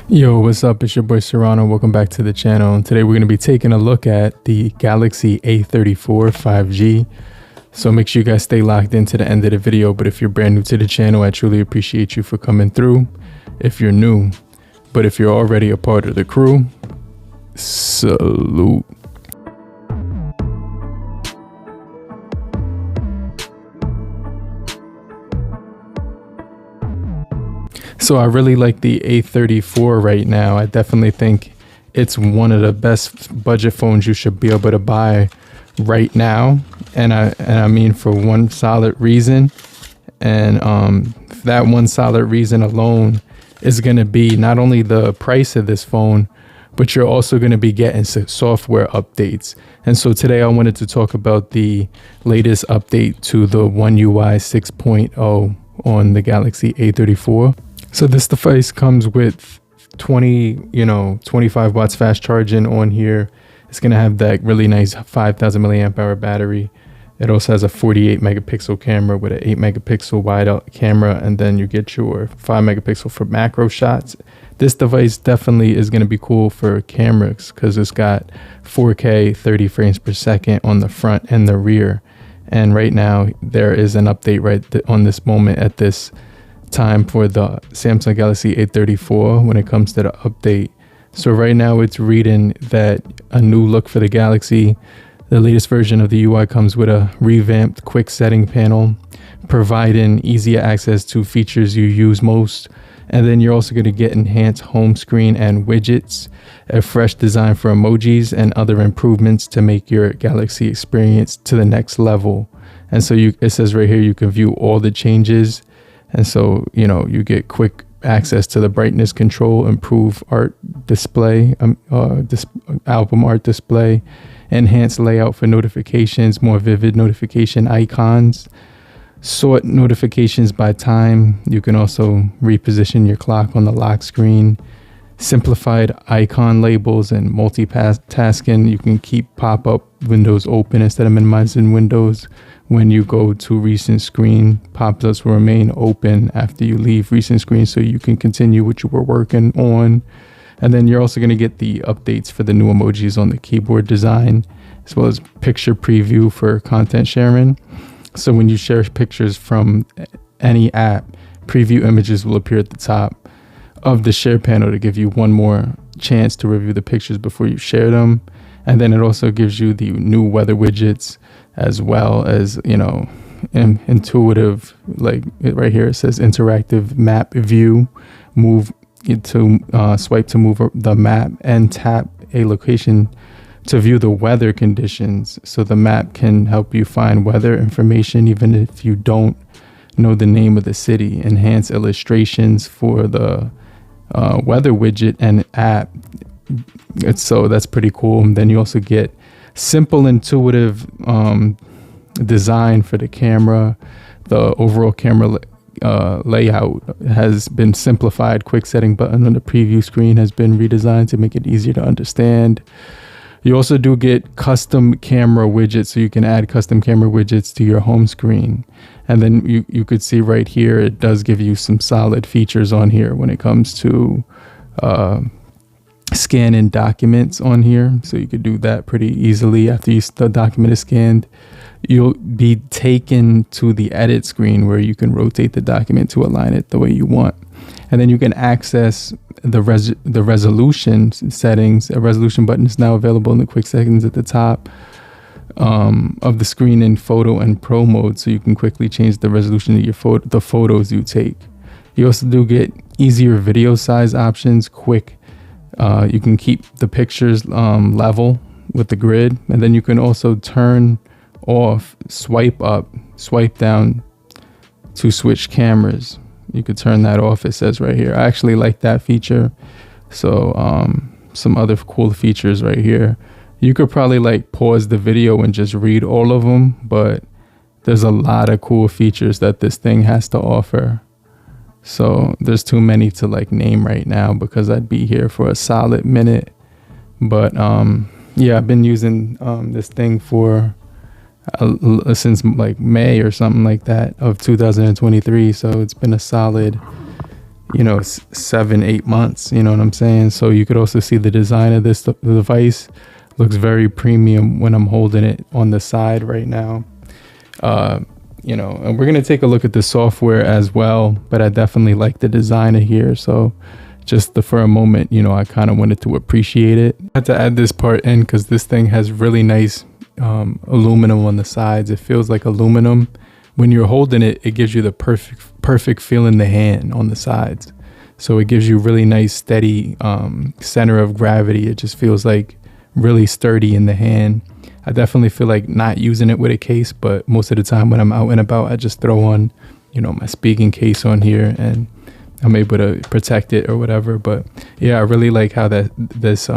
Yo, what's up? It's your boy Serrano. Welcome back to the channel. And today we're going to be taking a look at the Galaxy A34 5G. So make sure you guys stay locked in to the end of the video. But if you're brand new to the channel, I truly appreciate you for coming through. If you're new, but if you're already a part of the crew, salute. So I really like the A34 right now. I definitely think it's one of the best budget phones you should be able to buy right now. And I mean for one solid reason. And that one solid reason alone is going to be not only the price of this phone, but you're also going to be getting software updates. And so today I wanted to talk about the latest update to the One UI 6.0 on the Galaxy A34. So this device comes with 25 watts fast charging on here. It's going to have that really nice 5,000 milliamp hour battery. It also has a 48 megapixel camera with an 8 megapixel wide camera, and then you get your 5 megapixel for macro shots. This device definitely is going to be cool for cameras because it's got 4K 30 frames per second on the front and the rear. And right now there is an update on this moment at this time for the Samsung Galaxy A34 when it comes to the update. So right now it's reading that a new look for the Galaxy. The latest version of the UI comes with a revamped quick setting panel, providing easier access to features you use most. And then you're also going to get enhanced home screen and widgets, a fresh design for emojis, and other improvements to make your Galaxy experience to the next level. And so it says right here you can view all the changes. And so, you get quick access to the brightness control, improve art display, album art display, enhanced layout for notifications, more vivid notification icons, sort notifications by time. You can also reposition your clock on the lock screen, simplified icon labels and multitasking. You can keep pop-up windows open instead of minimizing windows. When you go to recent screen, pop-ups will remain open after you leave recent screen so you can continue what you were working on. And then you're also going to get the updates for the new emojis on the keyboard design, as well as picture preview for content sharing. So when you share pictures from any app, preview images will appear at the top of the share panel to give you one more chance to review the pictures before you share them. And then it also gives you the new weather widgets, as well as, intuitive, like right here, it says interactive map view, move to swipe to move the map and tap a location to view the weather conditions. So the map can help you find weather information, even if you don't know the name of the city. Enhance illustrations for the weather widget and app. So that's pretty cool. And then you also get simple, intuitive design for the camera. The overall camera layout has been simplified. Quick setting button on the preview screen has been redesigned to make it easier to understand. You also do get custom camera widgets, so you can add custom camera widgets to your home screen. And then you could see right here, it does give you some solid features on here when it comes to scanning documents on here. So you could do that pretty easily. After the document is scanned, you'll be taken to the edit screen where you can rotate the document to align it the way you want. And then you can access the resolution settings. A resolution button is now available in the quick settings at the top of the screen in photo and pro mode, so you can quickly change the resolution of the photos you take. You also do get easier video size options, quick. You can keep the pictures level with the grid, and then you can also turn off swipe up, swipe down to switch cameras. You could turn that off, it says right here. I actually like that feature. So some other cool features right here. You could probably pause the video and just read all of them, but there's a lot of cool features that this thing has to offer. So there's too many to name right now because I'd be here for a solid minute. But yeah, I've been using this thing for since May or something like that of 2023. So it's been a solid you know, 7-8 months, you know what I'm saying? So you could also see the design of this device looks very premium when I'm holding it on the side right now. You know, and we're going to take a look at the software as well, but I definitely like the design of here. So just for a moment, you know, I kind of wanted to appreciate it. I had to add this part in because this thing has really nice aluminum on the sides. It feels like aluminum. When you're holding it, it gives you the perfect feel in the hand on the sides. So it gives you really nice, steady center of gravity. It just feels like really sturdy in the hand. I definitely feel like not using it with a case, but most of the time when I'm out and about, I just throw on, you know, my speaking case on here and I'm able to protect it or whatever. But yeah, I really like how this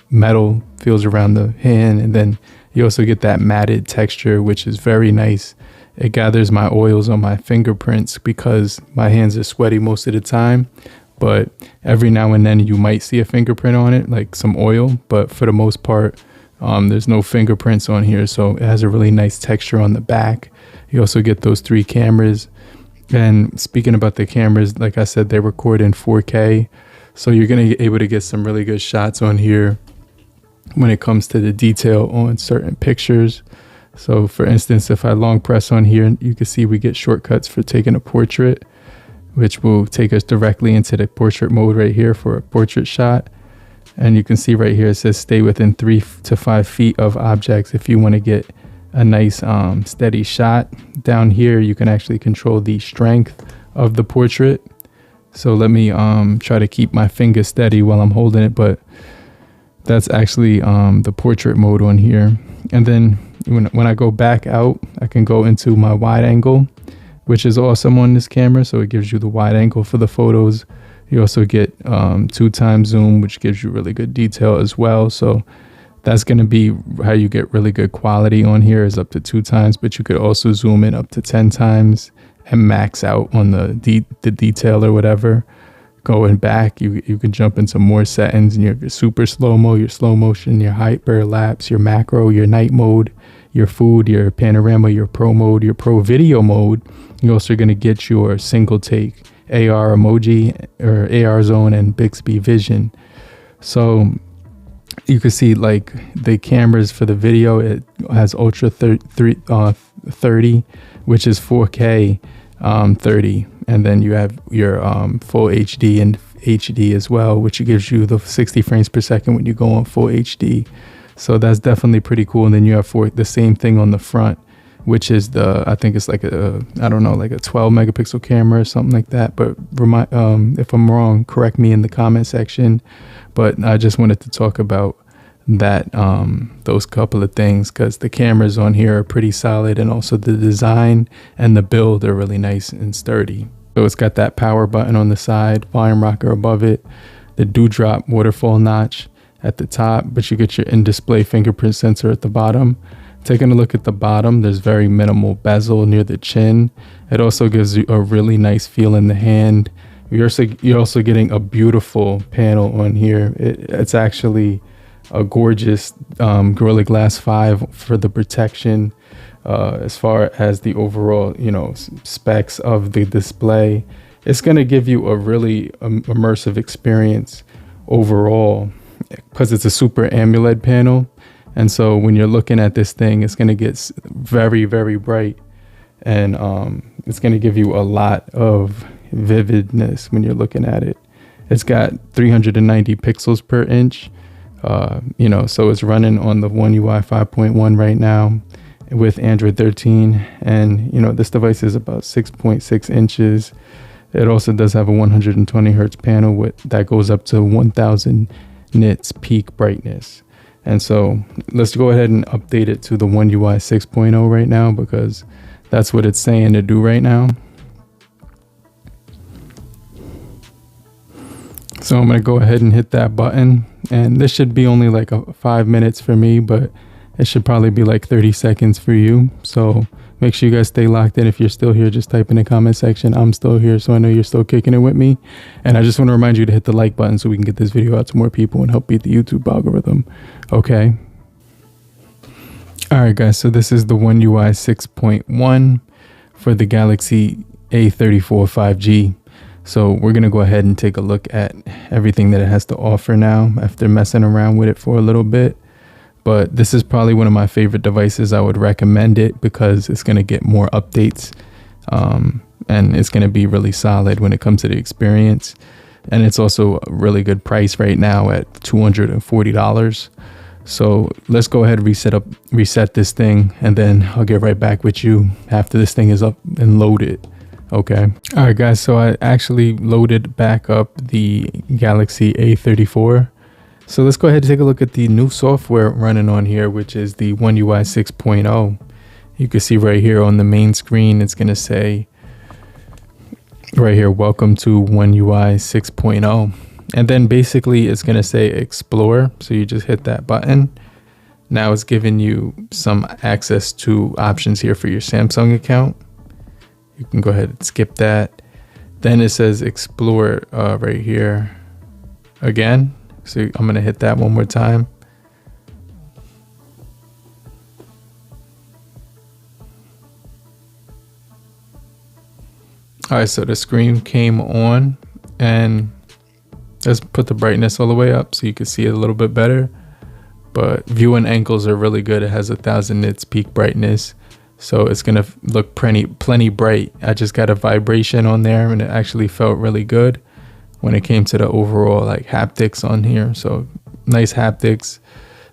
metal feels around the hand, and then you also get that matted texture, which is very nice. It gathers my oils on my fingerprints because my hands are sweaty most of the time, but every now and then you might see a fingerprint on it, like some oil, but for the most part, there's no fingerprints on here. So it has a really nice texture on the back. You also get those 3 cameras. And speaking about the cameras, like I said, they record in 4K. So you're going to be able to get some really good shots on here when it comes to the detail on certain pictures. So for instance, if I long press on here, you can see we get shortcuts for taking a portrait, which will take us directly into the portrait mode right here for a portrait shot. And you can see right here, it says stay within 3 to 5 feet of objects if you want to get a nice steady shot. Down here, you can actually control the strength of the portrait. So let me try to keep my finger steady while I'm holding it, but that's actually the portrait mode on here. And then when I go back out, I can go into my wide angle, which is awesome on this camera. So it gives you the wide angle for the photos. You also get 2x zoom, which gives you really good detail as well. So that's going to be how you get really good quality on here, is up to 2x, but you could also zoom in up to 10 times and max out on the detail or whatever. Going back, you can jump into more settings, and you have your super slow-mo, your slow motion, your hyper lapse, your macro, your night mode, your food, your panorama, your pro mode, your pro video mode. You're also going to get your single take, AR emoji or AR zone, and Bixby vision. So you can see like the cameras for the video, it has ultra 30, which is 4K 30, and then you have your full HD and HD as well, which gives you the 60 frames per second when you go on full HD. So that's definitely pretty cool. And then you have the same thing on the front, which is I think it's like I don't know, like a 12 megapixel camera or something like that. But if I'm wrong, correct me in the comment section. But I just wanted to talk about that, those couple of things, because the cameras on here are pretty solid, and also the design and the build are really nice and sturdy. So it's got that power button on the side, volume rocker above it, the dewdrop waterfall notch at the top, but you get your in-display fingerprint sensor at the bottom. Taking a look at the bottom, there's very minimal bezel near the chin. It also gives you a really nice feel in the hand. You're also getting a beautiful panel on here. It's actually a gorgeous Gorilla Glass 5 for the protection. As far as the overall, specs of the display, it's going to give you a really immersive experience overall, because it's a super AMOLED panel. And so when you're looking at this thing, it's going to get very, very bright, and it's going to give you a lot of vividness when you're looking at it. It's got 390 pixels per inch, so it's running on the One UI 5.1 right now with Android 13. And, this device is about 6.6 inches. It also does have a 120 hertz panel that goes up to 1000 nits peak brightness. And so let's go ahead and update it to the One UI 6.0 right now, because that's what it's saying to do right now. So I'm going to go ahead and hit that button, and this should be only like 5 minutes for me, but it should probably be like 30 seconds for you. So make sure you guys stay locked in. If you're still here, just type in the comment section, I'm still here, so I know you're still kicking it with me. And I just want to remind you to hit the like button so we can get this video out to more people and help beat the YouTube algorithm. Okay. All right, guys. So this is the One UI 6.1 for the Galaxy A34 5G. So we're going to go ahead and take a look at everything that it has to offer now after messing around with it for a little bit. But this is probably one of my favorite devices. I would recommend it because it's going to get more updates, and it's going to be really solid when it comes to the experience. And it's also a really good price right now at $240. So let's go ahead and reset this thing, and then I'll get right back with you after this thing is up and loaded. Okay. All right, guys. So I actually loaded back up the Galaxy A34. So let's go ahead and take a look at the new software running on here, which is the One UI 6.0. You can see right here on the main screen, it's going to say right here, welcome to One UI 6.0. And then basically it's going to say explore. So you just hit that button. Now it's giving you some access to options here for your Samsung account. You can go ahead and skip that. Then it says explore right here again. So I'm going to hit that one more time. All right, so the screen came on, and let's put the brightness all the way up so you can see it a little bit better. But viewing angles are really good. It has 1000 nits peak brightness, so it's gonna look plenty bright. I just got a vibration on there, and it actually felt really good when it came to the overall like haptics on here. So nice haptics.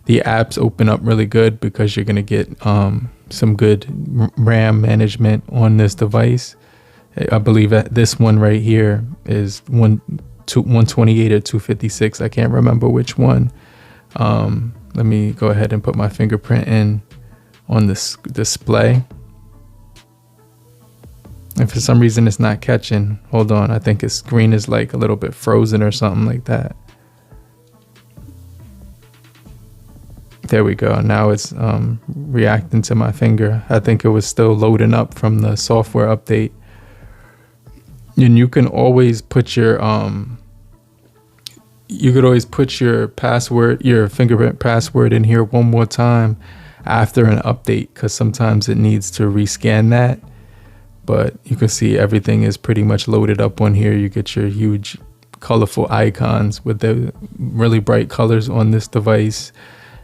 The apps open up really good because you're gonna get some good RAM management on this device. I believe that this one right here is 128 or 256. I can't remember which one. Let me go ahead and put my fingerprint in on this display. And for some reason it's not catching. Hold on, I think its screen is like a little bit frozen or something like that. There we go. Now it's reacting to my finger. I think it was still loading up from the software update. And you can always put your password, your fingerprint password in here one more time after an update, because sometimes it needs to rescan that. But you can see everything is pretty much loaded up on here. You get your huge colorful icons with the really bright colors on this device,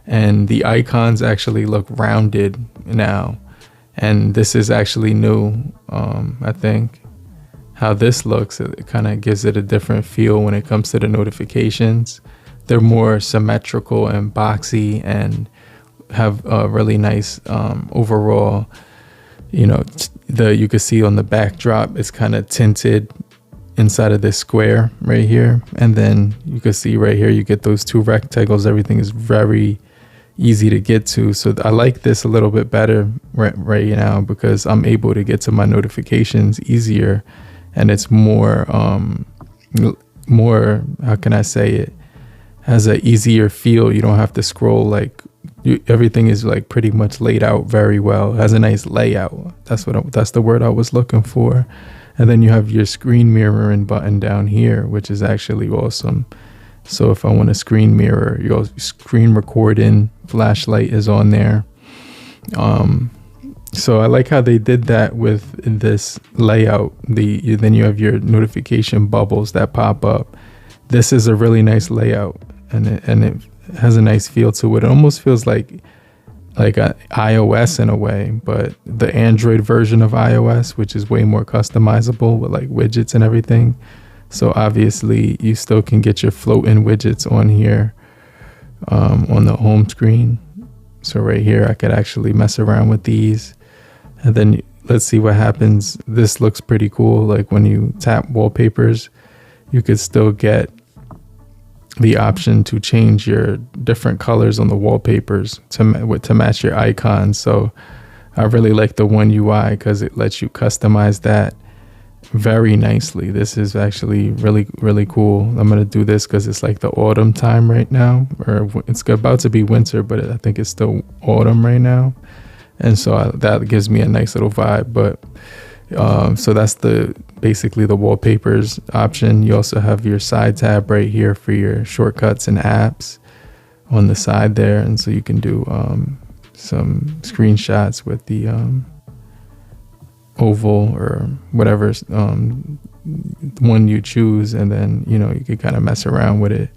and the icons actually look rounded now, and this is actually new. I think how this looks, it kind of gives it a different feel when it comes to the notifications. They're more symmetrical and boxy and have a really nice overall, you know, you can see on the backdrop, it's kind of tinted inside of this square right here. And then you can see right here, you get those two rectangles. Everything is very easy to get to. So I like this a little bit better right now because I'm able to get to my notifications easier. And it's more, how can I say it, has an easier feel. You don't have to scroll, like everything is like pretty much laid out very well. It has a nice layout. That's the word I was looking for. And then you have your screen mirroring button down here, which is actually awesome. So if I want to screen mirror, your screen recording flashlight is on there. So I like how they did that with this layout. Then you have your notification bubbles that pop up. This is a really nice layout, and it has a nice feel to it. It almost feels like a iOS in a way, but the Android version of iOS, which is way more customizable with like widgets and everything. So obviously you still can get your floating widgets on here on the home screen. So right here, I could actually mess around with these. And then let's see what happens. This looks pretty cool. Like when you tap wallpapers, you could still get the option to change your different colors on the wallpapers to match your icons. So I really like the One UI because it lets you customize that very nicely. This is actually really, really cool. I'm going to do this because it's like the autumn time right now, or it's about to be winter, but I think it's still autumn right now. And so that gives me a nice little vibe. But so that's basically the wallpapers option. You also have your side tab right here for your shortcuts and apps on the side there. And so you can do some screenshots with the oval or whatever one you choose, and then you know you can kind of mess around with it.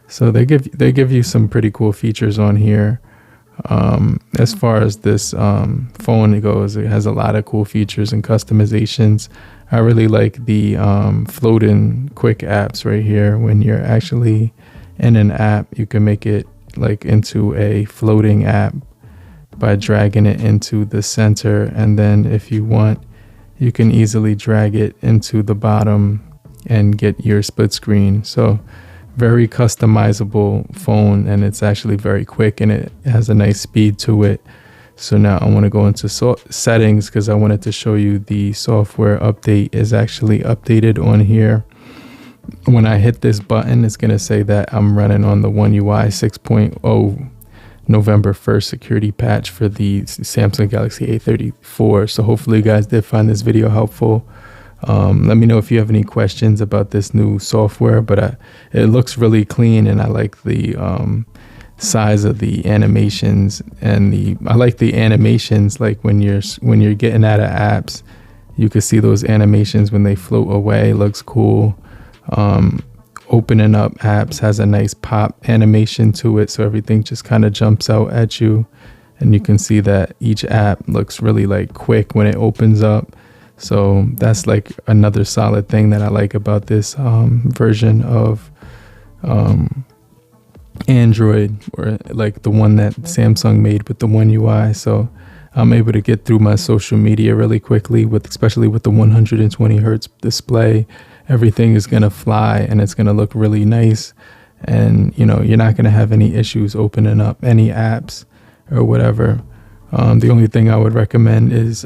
So they give you some pretty cool features on here. As far as this phone goes, it has a lot of cool features and customizations. I really like the floating quick apps right here. When you're actually in an app, you can make it like into a floating app by dragging it into the center, and then if you want, you can easily drag it into the bottom and get your split screen. So very customizable phone, and it's actually very quick, and it has a nice speed to it. So now I want to go into settings, because I wanted to show you the software update is actually updated on here. When I hit this button, it's going to say that I'm running on the One UI 6.0 November 1st security patch for the Samsung Galaxy A34. So hopefully you guys did find this video helpful. Let me know if you have any questions about this new software, but it looks really clean, and I like the size of the animations, and I like the animations, like when you're getting out of apps, you can see those animations when they float away. Looks cool. Opening up apps has a nice pop animation to it, so everything just kind of jumps out at you, and you can see that each app looks really like quick when it opens up. So that's like another solid thing that I like about this version of Android, or like the one that Samsung made with the One UI. So I'm able to get through my social media really quickly, especially with the 120 hertz display. Everything is gonna fly, and it's gonna look really nice, and you know, you're not gonna have any issues opening up any apps or whatever. The only thing I would recommend is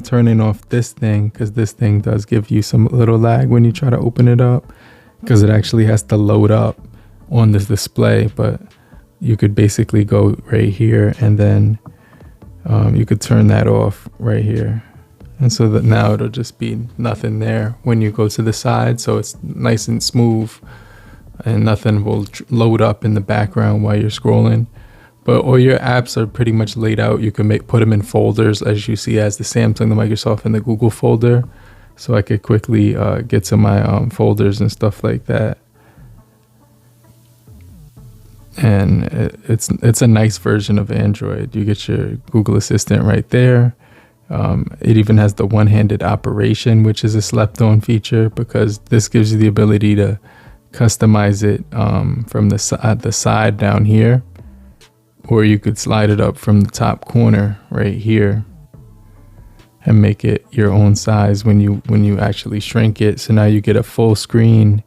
turning off this thing, because this thing does give you some little lag when you try to open it up, because it actually has to load up on this display. But you could basically go right here, and then you could turn that off right here, and so that now it'll just be nothing there when you go to the side. So it's nice and smooth, and nothing will load up in the background while you're scrolling. But all your apps are pretty much laid out. You can put them in folders, as you see, as the Samsung, the Microsoft, and the Google folder. So I could quickly get to my folders and stuff like that. And it's a nice version of Android. You get your Google Assistant right there. It even has the one-handed operation, which is a slept-on feature, because this gives you the ability to customize it from the side down here, or you could slide it up from the top corner right here and make it your own size when you actually shrink it. So now you get a full screen.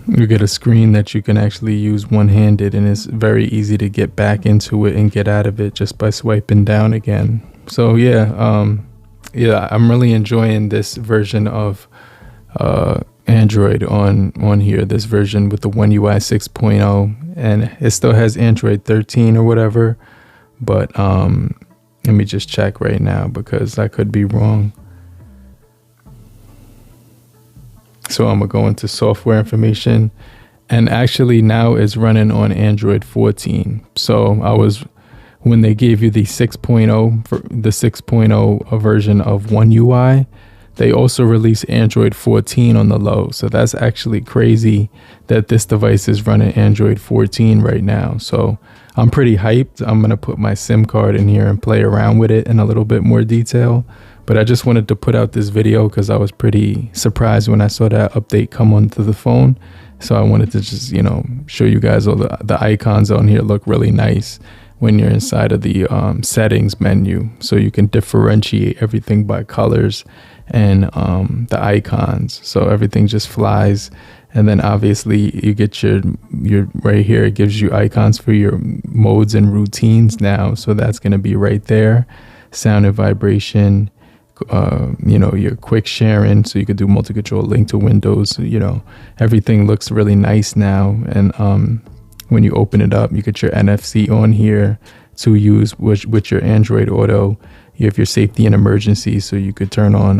You get a screen that you can actually use one-handed, and it's very easy to get back into it and get out of it just by swiping down again. So yeah, I'm really enjoying this version of Android on here, this version with the One UI 6.0, and it still has Android 13 or whatever, but let me just check right now, because I could be wrong. So I'm gonna go into software information, and actually now it's running on Android 14. So when they gave you the 6.0 version of One UI, they also released Android 14 on the low. So that's actually crazy that this device is running Android 14 right now. So I'm pretty hyped. I'm gonna put my SIM card in here and play around with it in a little bit more detail. But I just wanted to put out this video because I was pretty surprised when I saw that update come onto the phone. So I wanted to just, show you guys all the icons on here look really nice when you're inside of the settings menu. So you can differentiate everything by colors and the icons. So everything just flies. And then obviously you get your right here, it gives you icons for your modes and routines now. So that's going to be right there. Sound and vibration. Your quick sharing, so you could do multi-control, link to windows. Everything looks really nice now. And when you open it up, you get your NFC on here to use with your Android Auto. You have your safety and emergency, so you could turn on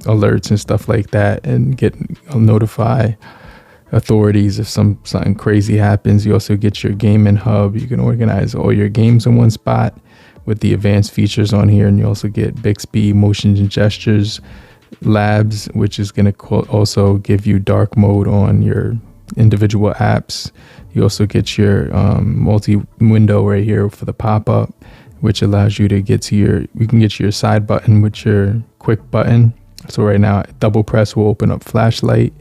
alerts and stuff like that and notify authorities if something crazy happens. You also get your gaming hub. You can organize all your games in one spot, with the advanced features on here. And you also get Bixby motions and gestures labs, which is going to also give you dark mode on your individual apps. You also get your multi-window right here for the pop-up, which allows you to get to you can get to your side button with your quick button. So right now, double press will open up flashlight.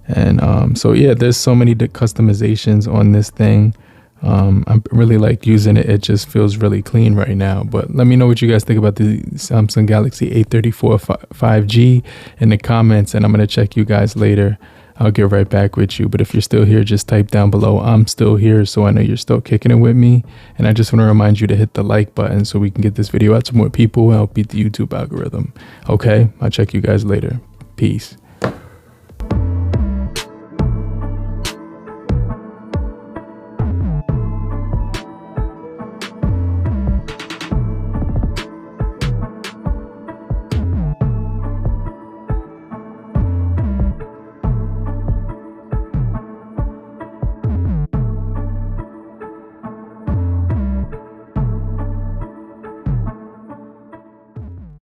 And so yeah, there's so many customizations on this thing. I really like using it. It just feels really clean right now. But let me know what you guys think about the Samsung Galaxy A34 5G in the comments, and I'm going to check you guys later. I'll get right back with you. But if you're still here, just type down below, I'm still here, so I know you're still kicking it with me. And I just want to remind you to hit the like button so we can get this video out to more people and help beat the YouTube algorithm. Okay, I'll check you guys later. Peace.